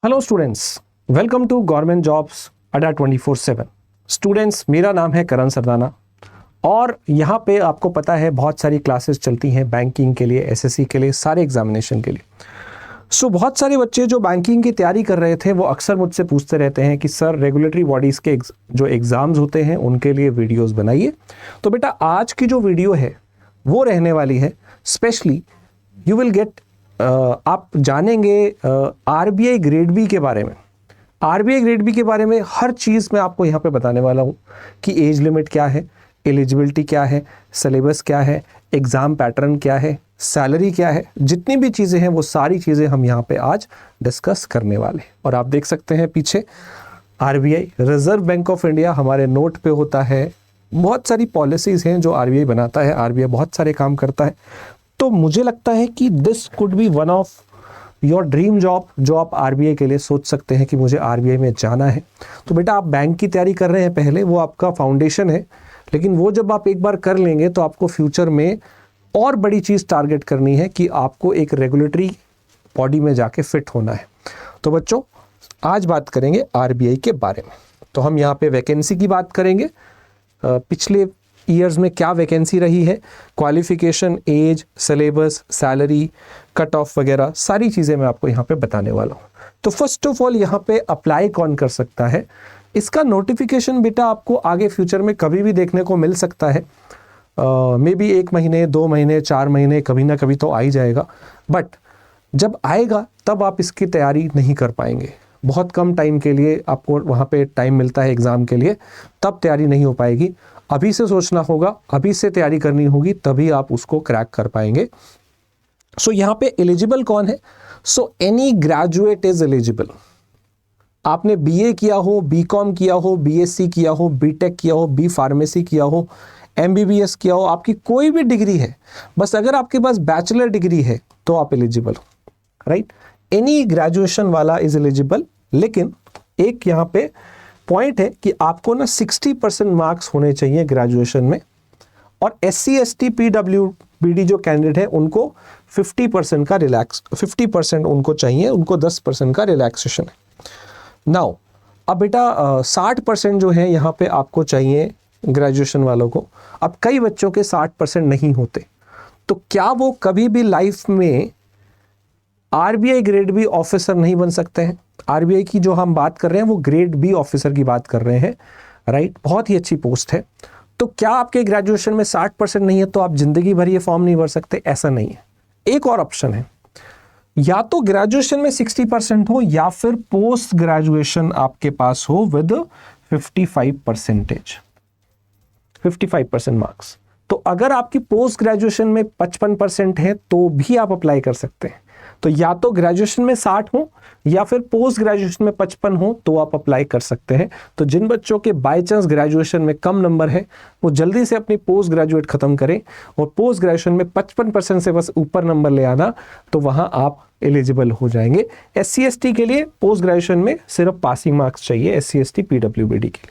Hello students, welcome to government jobs Adda 24/7। Students, मेरा नाम है करण सरदाना और यहाँ पे आपको पता है बहुत सारी क्लासेस चलती हैं बैंकिंग के लिए, एसएससी के लिए, सारे एग्जामिनेशन के लिए। सो बहुत सारे बच्चे जो बैंकिंग की तैयारी कर रहे थे वो अक्सर मुझसे पूछते रहते हैं कि सर रेगुलेटरी बॉडीज़ के जो एग्ज़ाम्स होते हैं उनके लिए वीडियोस बनाइए। तो बेटा आज की जो वीडियो है वो रहने वाली है स्पेशली यू विल गेट आप जानेंगे आरबीआई ग्रेड बी के बारे में। आरबीआई ग्रेड बी के बारे में हर चीज़ मैं आपको यहाँ पे बताने वाला हूँ कि एज लिमिट क्या है, एलिजिबिलिटी क्या है, सिलेबस क्या है, एग्ज़ाम पैटर्न क्या है, सैलरी क्या है, जितनी भी चीज़ें हैं वो सारी चीज़ें हम यहाँ पे आज डिस्कस करने वाले। और आप देख सकते हैं पीछे RBI reserve bank of India हमारे नोट पे होता है। बहुत सारी पॉलिसीज़ हैं जो आरबीआई बनाता है, आरबीआई बहुत सारे काम करता है। तो मुझे लगता है कि this could be one of your dream job जो आप आरबीआई के लिए सोच सकते हैं कि मुझे आरबीआई में जाना है। तो बेटा आप बैंक की तैयारी कर रहे हैं पहले, वो आपका फाउंडेशन है, लेकिन वो जब आप एक बार कर लेंगे तो आपको फ्यूचर में और बड़ी चीज़ टारगेट करनी है कि आपको एक रेगुलेटरी बॉडी में जाके फिट होना है। तो बच्चों आज बात करेंगे आरबीआई के बारे में। तो हम यहाँ पे वैकेंसी की बात करेंगे, पिछले ईयर्स में क्या वैकेंसी रही है, qualification, age, syllabus, salary, cut off वगैरह सारी चीज़ें मैं आपको यहाँ पे बताने वाला हूँ। तो फर्स्ट ऑफ ऑल यहाँ पे अप्लाई कौन कर सकता है, इसका नोटिफिकेशन बेटा आपको आगे फ्यूचर में कभी भी देखने को मिल सकता है। मे बी 1 महीने, 2 महीने, 4 महीने, कभी ना कभी तो आ ही जाएगा। बट जब आएगा तब आप इसकी तैयारी नहीं कर पाएंगे। बहुत कम टाइम के लिए आपको वहाँ पे टाइम मिलता है एग्ज़ाम के लिए, तब तैयारी नहीं हो पाएगी। अभी से सोचना होगा, अभी से तैयारी करनी होगी, तभी आप उसको क्रैक कर पाएंगे। सो यहाँ पे एलिजिबल कौन है? So any graduate is eligible. आपने बीए किया हो, बीकॉम किया हो, बीएससी किया हो, बीटेक किया हो, बी फार्मेसी किया हो, एमबीबीएस किया हो, आपकी कोई भी डिग्री है, बस अगर आपके पास बैचलर डिग्री है तो आप एलिजिबल हो, राइट। एनी ग्रेजुएशन वाला इज एलिजिबल। लेकिन एक यहाँ पे पॉइंट है कि आपको ना 60% मार्क्स होने चाहिए ग्रेजुएशन में, और SC ST PWBD जो कैंडिडेट है उनको 50% का 50% उनको चाहिए, उनको 10% का रिलैक्सेशन है। नाउ अब बेटा 60% जो है यहाँ पे आपको चाहिए ग्रेजुएशन वालों को। अब कई बच्चों के 60% नहीं होते, तो क्या वो कभी भी लाइफ में आरबीआई ग्रेड बी ऑफिसर नहीं बन सकते हैं? आरबीआई की जो हम बात कर रहे हैं वो ग्रेड बी ऑफिसर की बात कर रहे हैं, राइट। बहुत ही अच्छी पोस्ट है। तो क्या आपके ग्रेजुएशन में 60% नहीं है तो आप जिंदगी भर ये फॉर्म नहीं भर सकते? ऐसा नहीं है। एक और ऑप्शन है, या तो ग्रेजुएशन में 60% हो या फिर पोस्ट ग्रेजुएशन आपके पास हो विद 55% मार्क्स। तो अगर आपकी पोस्ट ग्रेजुएशन में 55% है तो भी आप अप्लाई कर सकते हैं। तो या तो ग्रेजुएशन में 60 हो या फिर पोस्ट ग्रेजुएशन में 55 हो तो आप अप्लाई कर सकते हैं। तो जिन बच्चों के बाय चांस ग्रेजुएशन में कम नंबर है वो जल्दी से अपनी पोस्ट ग्रेजुएट खत्म करें, और पोस्ट ग्रेजुएशन में 55% से बस ऊपर नंबर ले आना, तो वहां आप एलिजिबल हो जाएंगे। SC ST के लिए पोस्ट ग्रेजुएशन में सिर्फ पासिंग मार्क्स चाहिए, SC ST PWBD के लिए।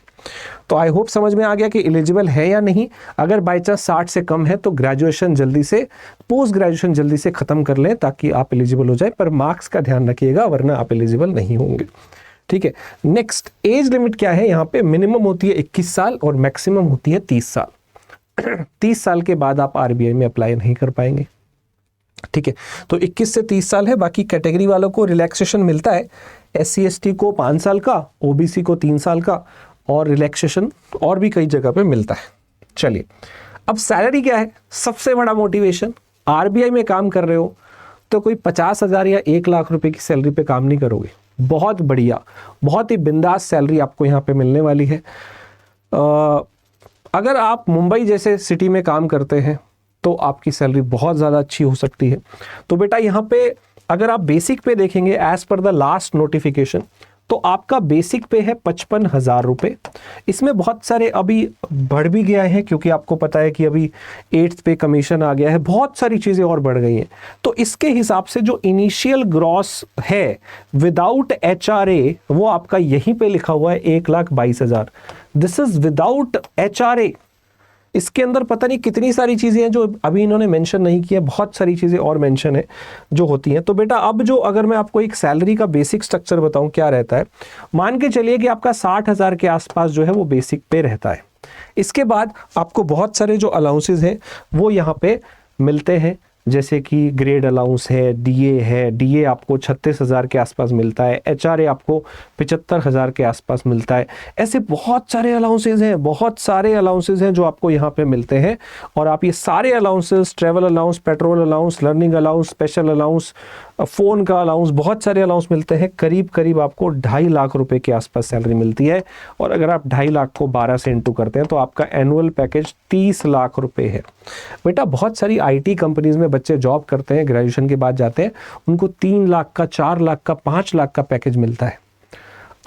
तो आई होप समझ में आ गया कि एलिजिबल है या नहीं। अगर बाई चांस 60 से कम है तो ग्रेजुएशन जल्दी से, पोस्ट ग्रेजुएशन जल्दी से खत्म कर लें ताकि आप एलिजिबल हो जाए, पर मार्क्स का ध्यान रखिएगा वरना आप एलिजिबल नहीं होंगे, ठीक है। नेक्स्ट, एज लिमिट क्या है? यहाँ पे मिनिमम होती है 21 साल और मैक्सिमम होती है 30 साल। 30 साल के बाद आप आरबीआई में अप्लाई नहीं कर पाएंगे, ठीक है। तो 21 से 30 साल है। बाकी कैटेगरी वालों को रिलैक्सेशन मिलता है, SC ST को 5 साल का, OBC को 3 साल का, और रिलैक्सेशन और भी कई जगह पे मिलता है। चलिए, अब सैलरी क्या है? सबसे बड़ा मोटिवेशन। आरबीआई में काम कर रहे हो तो कोई 50,000 या 1 लाख रुपए की सैलरी पे काम नहीं करोगे। बहुत बढ़िया, बहुत ही बिंदास सैलरी आपको यहाँ पे मिलने वाली है। अगर आप मुंबई जैसे सिटी में काम करते हैं तो आपकी सैलरी बहुत ज़्यादा अच्छी हो सकती है। तो बेटा यहाँ पे अगर आप बेसिक पे देखेंगे as per the last notification, तो आपका बेसिक पे है 55,000 रुपये। इसमें बहुत सारे अभी बढ़ भी गया है क्योंकि आपको पता है कि अभी 8th पे कमीशन आ गया है, बहुत सारी चीज़ें और बढ़ गई हैं। तो इसके हिसाब से जो इनिशियल ग्रॉस है विदाउट HRA वो आपका यहीं पे लिखा हुआ है 1,22,000। This is without HRA। इसके अंदर पता नहीं कितनी सारी चीज़ें हैं जो अभी इन्होंने मेंशन नहीं की है, बहुत सारी चीज़ें और मेंशन है जो होती हैं। तो बेटा अब जो अगर मैं आपको एक सैलरी का बेसिक स्ट्रक्चर बताऊं क्या रहता है, मान के चलिए कि आपका 60,000 के आसपास जो है वो बेसिक पे रहता है। इसके बाद आपको बहुत सारे जो अलाउंसेस हैं वो यहाँ पे मिलते हैं, जैसे कि ग्रेड अलाउंस है, डीए है, डीए आपको 36,000 के आसपास मिलता है, एचआरए आपको 75,000 के आसपास मिलता है। ऐसे बहुत सारे अलाउंसेस हैं, बहुत सारे अलाउंसेस हैं जो आपको यहाँ पे मिलते हैं। और आप ये सारे allowances, travel allowance, petrol allowance, learning allowance, special allowance, phone का अलाउंस, बहुत सारे अलाउंस मिलते हैं। करीब करीब आपको 2.5 लाख रुपए के आसपास सैलरी मिलती है। और अगर आप 2.5 लाख को 12 से इंटू करते हैं तो आपका एनुअल पैकेज 30 लाख रुपए है। बेटा बहुत सारी आईटी कंपनीज में बच्चे जॉब करते हैं, ग्रेजुएशन के बाद जाते हैं, उनको 3 लाख का, 4 लाख का, 5 लाख का पैकेज मिलता है।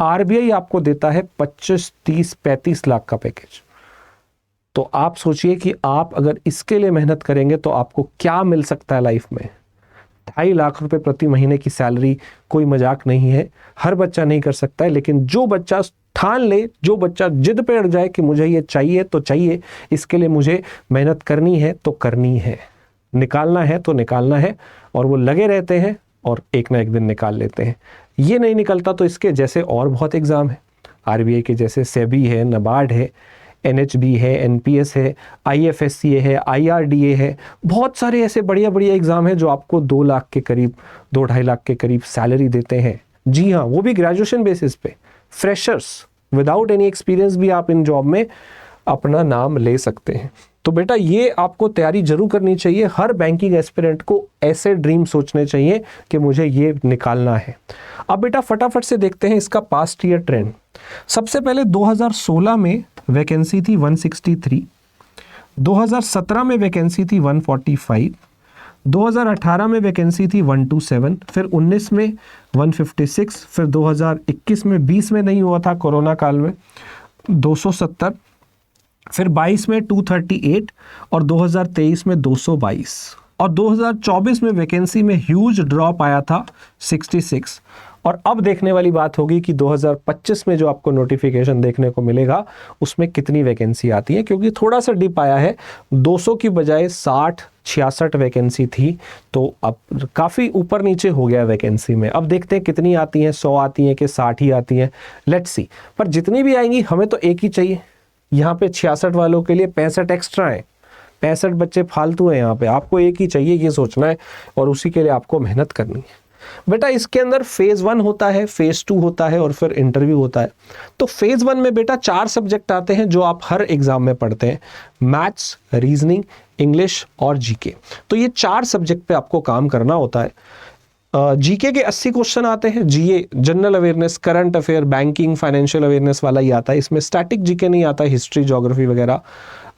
आरबीआई आपको देता है 25, 30, 35 लाख का पैकेज। तो आप सोचिए कि आप अगर इसके लिए मेहनत करेंगे तो आपको क्या मिल सकता है लाइफ में। 2.5 लाख रुपए प्रति महीने की सैलरी कोई मजाक नहीं है, हर बच्चा नहीं कर सकता है। लेकिन जो बच्चा ठान ले, जो बच्चा जिद पे अड़ जाए कि मुझे ये चाहिए तो चाहिए, इसके लिए मुझे मेहनत करनी है तो करनी है, निकालना है तो निकालना है, और वो लगे रहते हैं और एक ना एक दिन निकाल लेते हैं। ये नहीं निकलता तो इसके जैसे और बहुत एग्ज़ाम है, आरबीआई के जैसे सेबी है, नबार्ड है, एनएचबी है, एनपीएस है, आईएफएससीए है, आईआरडीए है, बहुत सारे ऐसे बढ़िया बढ़िया एग्ज़ाम हैं जो आपको 2 लाख के करीब, 2-2.5 लाख के करीब सैलरी देते हैं। जी हाँ, वो भी ग्रेजुएशन बेसिस पे। फ्रेशर्स विदाउट एनी एक्सपीरियंस भी आप इन जॉब में अपना नाम ले सकते हैं। तो बेटा ये आपको तैयारी जरूर करनी चाहिए। हर बैंकिंग एस्पिरेंट को ऐसे ड्रीम सोचने चाहिए कि मुझे ये निकालना है। अब बेटा फटाफट से देखते हैं इसका पास्ट ईयर ट्रेंड। सबसे पहले 2016 में वैकेंसी थी 163, 2017 में वैकेंसी थी 145, 2018 में वैकेंसी थी 127, फिर 19 में 156, फिर 2021 में 20 में नहीं हुआ था कोरोना काल में 270, फिर 22 में 238 और 2023 में 222, और 2024 में वैकेंसी में ह्यूज ड्रॉप आया था 66। और अब देखने वाली बात होगी कि 2025 में जो आपको नोटिफिकेशन देखने को मिलेगा उसमें कितनी वैकेंसी आती है, क्योंकि थोड़ा सा डिप आया है, 200 की बजाय 60-66 वैकेंसी थी, तो अब काफ़ी ऊपर नीचे हो गया वैकेंसी में। अब देखते हैं कितनी आती हैं, 100 आती हैं कि 60 ही आती हैं, लेट्स सी। पर जितनी भी आएंगी हमें तो एक ही चाहिए। यहाँ पे 66 वालों के लिए 65 एक्स्ट्रा हैं, 65 बच्चे फालतू हैं यहाँ पे, आपको एक ही चाहिए, ये सोचना है और उसी के लिए आपको मेहनत करनी है। बेटा इसके अंदर फेज़ 1 होता है, फेज़ 2 होता है और फिर इंटरव्यू होता है। तो फेज़ 1 में बेटा 4 सब्जेक्ट आते हैं जो आप हर एग्जाम में पढ़ते हैं, मैथ्स, रीजनिंग, इंग्लिश और जीके। तो ये 4 सब्जेक्ट पे आपको काम करना होता है। जीके के 80 क्वेश्चन आते हैं, GA general awareness, current affair, banking, financial awareness वाला ही आता है। इसमें स्टैटिक जीके नहीं आता, हिस्ट्री, ज्योग्राफी वगैरह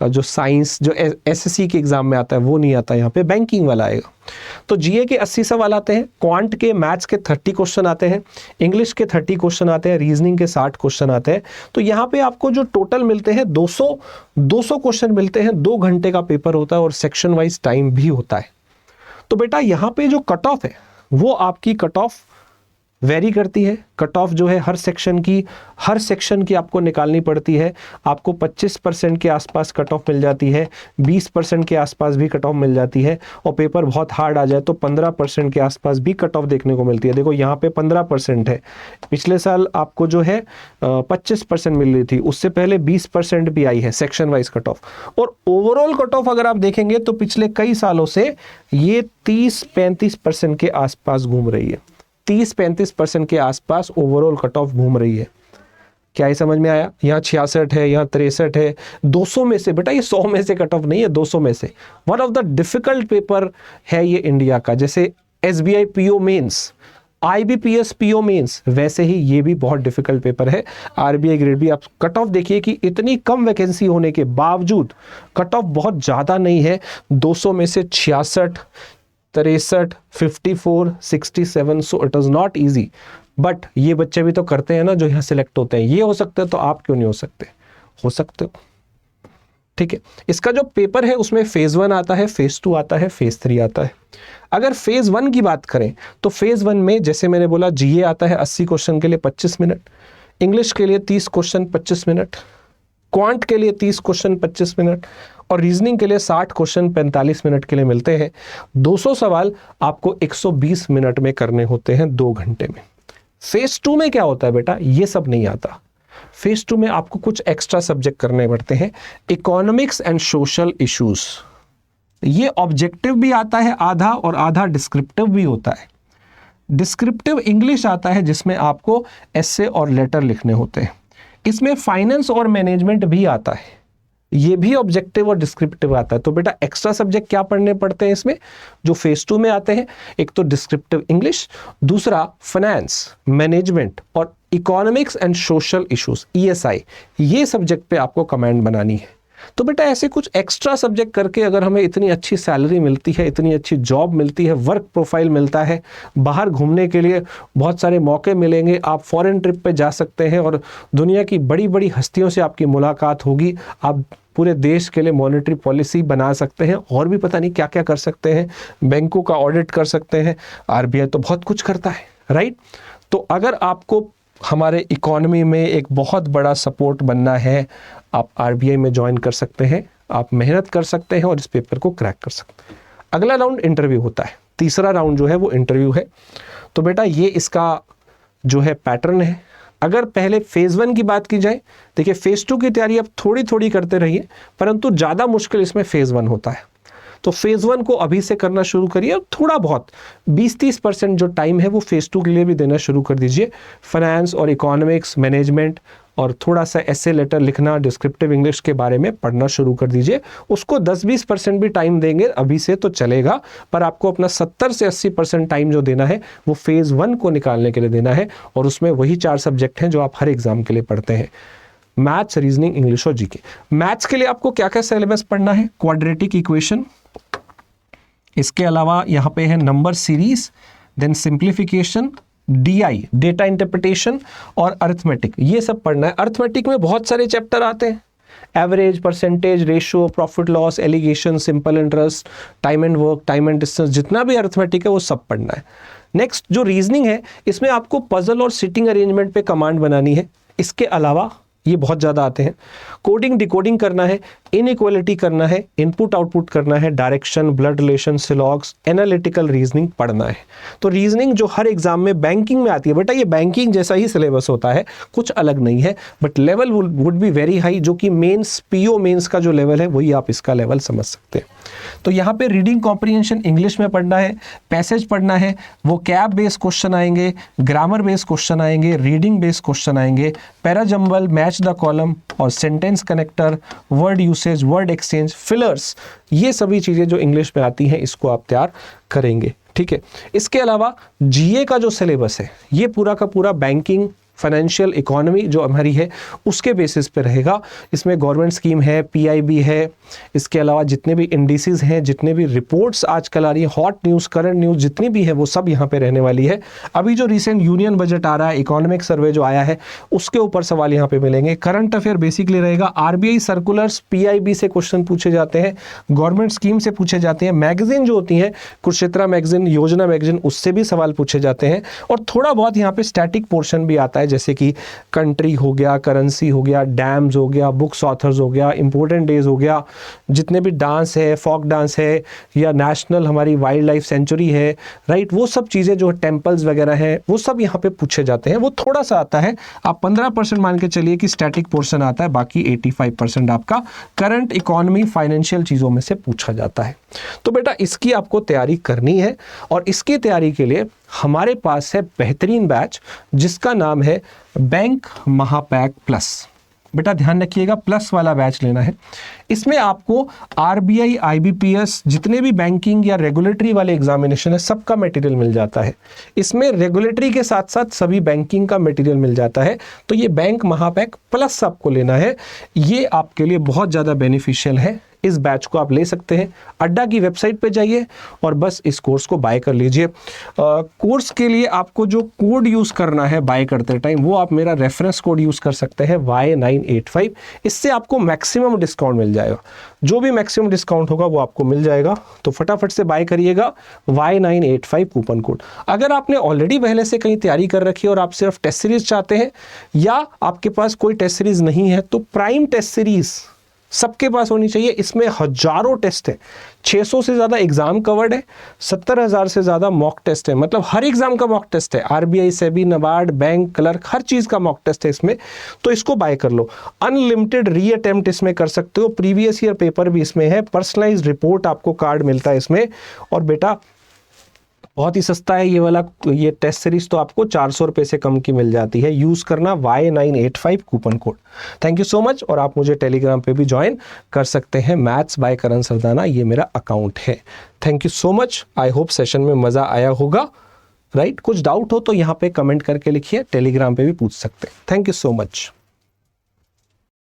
जो साइंस जो एसएससी के एग्जाम में आता है वो नहीं आता, यहाँ पे बैंकिंग वाला आएगा। तो जीए के 80 सवाल आते हैं, क्वांट के, मैथ्स के 30 क्वेश्चन आते हैं, इंग्लिश के 30 क्वेश्चन आते हैं, रीजनिंग के 60 क्वेश्चन आते हैं। तो यहाँ पे आपको जो टोटल मिलते हैं 200 क्वेश्चन मिलते हैं। 2 घंटे का पेपर होता है और सेक्शन वाइज टाइम भी होता है। तो बेटा यहाँ पे जो कट ऑफ है वो आपकी कट ऑफ वेरी करती है। कट ऑफ जो है हर सेक्शन की आपको निकालनी पड़ती है। आपको 25% के आसपास कट ऑफ मिल जाती है, 20% के आसपास भी कट ऑफ मिल जाती है, और पेपर बहुत हार्ड आ जाए तो 15% के आसपास भी कट ऑफ देखने को मिलती है। देखो यहाँ पे 15% है, पिछले साल आपको जो है 25% मिल रही थी, उससे पहले 20% भी आई है सेक्शन वाइज कट ऑफ। और ओवरऑल कट ऑफ अगर आप देखेंगे तो पिछले कई सालों से ये 30-35% के आसपास घूम रही है, 30-35% के आसपास ओवरऑल कट ऑफ घूम रही है। क्या ये समझ में आया? यहाँ 66 है, यहाँ 63 है, 200 में से, बेटा ये 100 में से कट ऑफ नहीं है, 200 में से। One of the difficult paper है ये इंडिया का, जैसे SBI PO mains, IBPS PO mains, वैसे ही ये भी बहुत डिफिकल्ट पेपर है। आरबीआई ग्रेड भी। आप कट ऑफ देखिए कि इतनी कम वैकेंसी होने के बावजूद कट ऑफ बहुत ज़्यादा नहीं है, 200 में से 66, 63, 54, 67, so it is not easy. But ये बच्चे भी तो करते हैं ना जो यहाँ सिलेक्ट होते हैं। ये हो सकते हैं तो आप क्यों नहीं हो सकते? हो सकते हो, ठीक है। इसका जो पेपर है उसमें फेज़ 1 आता है, फेज़ 2 आता है, फेज़ 3 आता है। अगर फेज़ 1 की बात करें तो फेज़ 1 में जैसे मैंने बोला जीए आता है 80 क्वेश्चन के लिए 25 मिनट, इंग्लिश के लिए 30 क्वेश्चन 25 मिनट, क्वांट के लिए 30 क्वेश्चन 25 मिनट, और रीजनिंग के लिए 60 क्वेश्चन 45 मिनट के लिए मिलते हैं। 200 सवाल आपको 120 मिनट में करने होते हैं 2 घंटे में। फेज 2 में क्या होता है बेटा, ये सब नहीं आता। फेज 2 में आपको कुछ एक्स्ट्रा सब्जेक्ट करने पड़ते हैं। इकोनॉमिक्स एंड सोशल इश्यूज, ये ऑब्जेक्टिव भी आता है आधा और आधा डिस्क्रिप्टिव भी होता है। डिस्क्रिप्टिव इंग्लिश आता है जिसमें आपको एसे और लेटर लिखने होते हैं। इसमें फाइनेंस और मैनेजमेंट भी आता है, ये भी ऑब्जेक्टिव और डिस्क्रिप्टिव आता है। तो बेटा एक्स्ट्रा सब्जेक्ट क्या पढ़ने पड़ते हैं इसमें जो फेज 2 में आते हैं, एक तो डिस्क्रिप्टिव इंग्लिश, दूसरा फाइनेंस, मैनेजमेंट और economics and social issues ESI, ये सब्जेक्ट पे आपको कमांड बनानी है। तो बेटा ऐसे कुछ एक्स्ट्रा सब्जेक्ट करके अगर हमें इतनी अच्छी सैलरी मिलती है, इतनी अच्छी जॉब मिलती है, वर्क प्रोफाइल मिलता है, बाहर घूमने के लिए बहुत सारे मौके मिलेंगे, आप फॉरेन ट्रिप पे जा सकते हैं और दुनिया की बड़ी बड़ी हस्तियों से आपकी मुलाकात होगी, आप पूरे देश के लिए मॉनेटरी पॉलिसी बना सकते हैं और भी पता नहीं क्या क्या कर सकते हैं, बैंकों का ऑडिट कर सकते हैं। RBI तो बहुत कुछ करता है, राइट। तो अगर आपको हमारे इकोनॉमी में एक बहुत बड़ा सपोर्ट बनना है, आप RBI में ज्वाइन कर सकते हैं, आप मेहनत कर सकते हैं और इस पेपर को क्रैक कर सकते हैं। अगला राउंड इंटरव्यू होता है, तीसरा राउंड जो है वो इंटरव्यू है। तो बेटा ये इसका जो है पैटर्न है। अगर पहले फेज 1 की बात की जाए, देखिए फेज 2 की तैयारी आप थोड़ी थोड़ी करते रहिए, परंतु ज़्यादा मुश्किल इसमें फेज 1 होता है। तो फेज 1 को अभी से करना शुरू करिए और थोड़ा बहुत 20-30% जो टाइम है वो फेज 2 के लिए भी देना शुरू कर दीजिए। फाइनेंस और इकोनॉमिक्स, मैनेजमेंट और थोड़ा सा एसे लेटर लिखना, डिस्क्रिप्टिव इंग्लिश के बारे में पढ़ना शुरू कर दीजिए। उसको 10-20% भी टाइम देंगे अभी से तो चलेगा, पर आपको अपना 70 से 80% टाइम जो देना है वो फेज 1 को निकालने के लिए देना है। और उसमें वही 4 सब्जेक्ट हैं जो आप हर एग्जाम के लिए पढ़ते हैं, मैथ्स, रीजनिंग, इंग्लिश और GK। मैथ्स के लिए आपको क्या क्या सिलेबस पढ़ना है, क्वाड्रेटिक इक्वेशन, इसके अलावा यहाँ पे है number series, then simplification, DI data interpretation और अरिथमेटिक, ये सब पढ़ना है। अरिथमेटिक में बहुत सारे चैप्टर आते हैं, average, percentage, ratio, profit loss, alligation, simple interest, time and work, time and distance, जितना भी अरिथमेटिक है वो सब पढ़ना है। नेक्स्ट जो रीजनिंग है, इसमें आपको पजल और सिटिंग अरेंजमेंट पे कमांड बनानी है। इसके अलावा ये बहुत ज़्यादा आते हैं, कोडिंग डिकोडिंग करना है, इनइक्वालिटी करना है, इनपुट आउटपुट करना है, direction, blood relation, syllogisms, analytical reasoning पढ़ना है। तो रीजनिंग जो हर एग्जाम में बैंकिंग में आती है बेटा, ये बैंकिंग जैसा ही सिलेबस होता है, कुछ अलग नहीं है, but level would be very high, जो कि मेंस, PO मेंस का जो लेवल है वही आप इसका लेवल समझ सकते हैं। तो यहाँ पे रीडिंग कॉम्प्रिहेंशन इंग्लिश में पढ़ना है, पैसेज पढ़ना है, वो कैब बेस्ड क्वेश्चन आएंगे, ग्रामर बेस्ड क्वेश्चन आएंगे, रीडिंग बेस्ड क्वेश्चन आएंगे, पैराजंबल, मैच द कॉलम और sentence connector, word usage, word exchange, fillers, ये सभी चीज़ें जो इंग्लिश में आती हैं इसको आप तैयार करेंगे, ठीक है। इसके अलावा GA का जो सिलेबस है ये पूरा का पूरा बैंकिंग, फाइनेंशियल इकोनॉमी जो हमारी है उसके बेसिस पे रहेगा। इसमें गवर्नमेंट स्कीम है, PIB है, इसके अलावा जितने भी इंडिसेस हैं, जितने भी रिपोर्ट्स आजकल आ रही है, हॉट न्यूज़, करंट न्यूज़ जितनी भी है वो सब यहाँ पे रहने वाली है। अभी जो रिसेंट यूनियन बजट आ रहा है, इकोनॉमिक सर्वे जो आया है उसके ऊपर सवाल यहाँ पे मिलेंगे। करंट अफेयर बेसिकली रहेगा, RBI सर्कुलर्स, PIB से क्वेश्चन पूछे जाते हैं, गवर्नमेंट स्कीम से पूछे जाते हैं, मैगजीन जो होती है कुरुक्षेत्र मैगजीन, योजना मैगजीन, उससे भी सवाल पूछे जाते हैं। और थोड़ा बहुत यहाँ पे स्टैटिक पोर्शन भी आता है, जैसे कि कंट्री हो गया, करेंसी हो गया, डैम्स हो गया, बुक्स ऑथर्स हो गया, इंपॉर्टेंट डेज हो गया, जितने भी डांस है, फोक डांस है, या नेशनल हमारी वाइल्ड लाइफ सेंचुरी है, राइट, वो सब चीज़ें जो टेम्पल्स वगैरह हैं वो सब यहाँ पे पूछे जाते हैं। वो थोड़ा सा आता है, आप 15% मान के चलिए कि स्टैटिक पोर्शन आता है, बाकी 85% आपका करंट इकोनॉमी, फाइनेंशियल चीज़ों में से पूछा जाता है। तो बेटा इसकी आपको तैयारी करनी है और इसकी तैयारी के लिए हमारे पास है बेहतरीन बैच जिसका नाम है बैंक महापैक प्लस। बेटा ध्यान रखिएगा, प्लस वाला बैच लेना है। इसमें आपको RBI, IBPS, जितने भी बैंकिंग या रेगुलेटरी वाले एग्जामिनेशन है सबका मटेरियल मिल जाता है। इसमें रेगुलेटरी के साथ साथ सभी बैंकिंग का मटेरियल मिल जाता है। तो ये बैंक महापैक प्लस आपको लेना है, ये आपके लिए बहुत ज़्यादा बेनिफिशियल है। इस बैच को आप ले सकते हैं, अड्डा की वेबसाइट पे जाइए और बस इस कोर्स को बाय कर लीजिए। कोर्स के लिए आपको जो कोड यूज़ करना है बाय करते टाइम, वो आप मेरा रेफरेंस कोड यूज़ कर सकते हैं Y985। इससे आपको मैक्सिमम डिस्काउंट मिल जाएगा, जो भी मैक्सिमम डिस्काउंट होगा वो आपको मिल जाएगा। तो फटाफट से बाय करिएगा Y985 कूपन कोड। अगर आपने ऑलरेडी पहले से कहीं तैयारी कर रखी है और आप सिर्फ टेस्ट सीरीज चाहते हैं या आपके पास कोई टेस्ट सीरीज नहीं है, तो प्राइम टेस्ट सीरीज सबके पास होनी चाहिए। इसमें हजारों टेस्ट है, 600 से ज़्यादा एग्जाम कवर्ड है, 70,000 से ज़्यादा मॉक टेस्ट है, मतलब हर एग्जाम का मॉक टेस्ट है, RBI, SEBI, NABARD, bank, clerk, हर चीज़ का मॉक टेस्ट है इसमें, तो इसको बाय कर लो। अनलिमिटेड री अटेम्प्ट इसमें कर सकते हो, प्रीवियस ईयर पेपर भी इसमें है, पर्सनलाइज्ड रिपोर्ट आपको कार्ड मिलता है इसमें, और बेटा बहुत ही सस्ता है ये वाला, ये टेस्ट सीरीज तो आपको 400 रुपये से कम की मिल जाती है। यूज़ करना Y985 coupon code. Thank you so much. और आप मुझे टेलीग्राम पे भी ज्वाइन कर सकते हैं, मैथ्स बाय करण सरदाना, ये मेरा अकाउंट है। Thank you so much. I hope session में मज़ा आया होगा, राइट? कुछ डाउट हो तो यहाँ पे कमेंट करके लिखिए, टेलीग्राम पे भी पूछ सकते हैं। Thank you so much.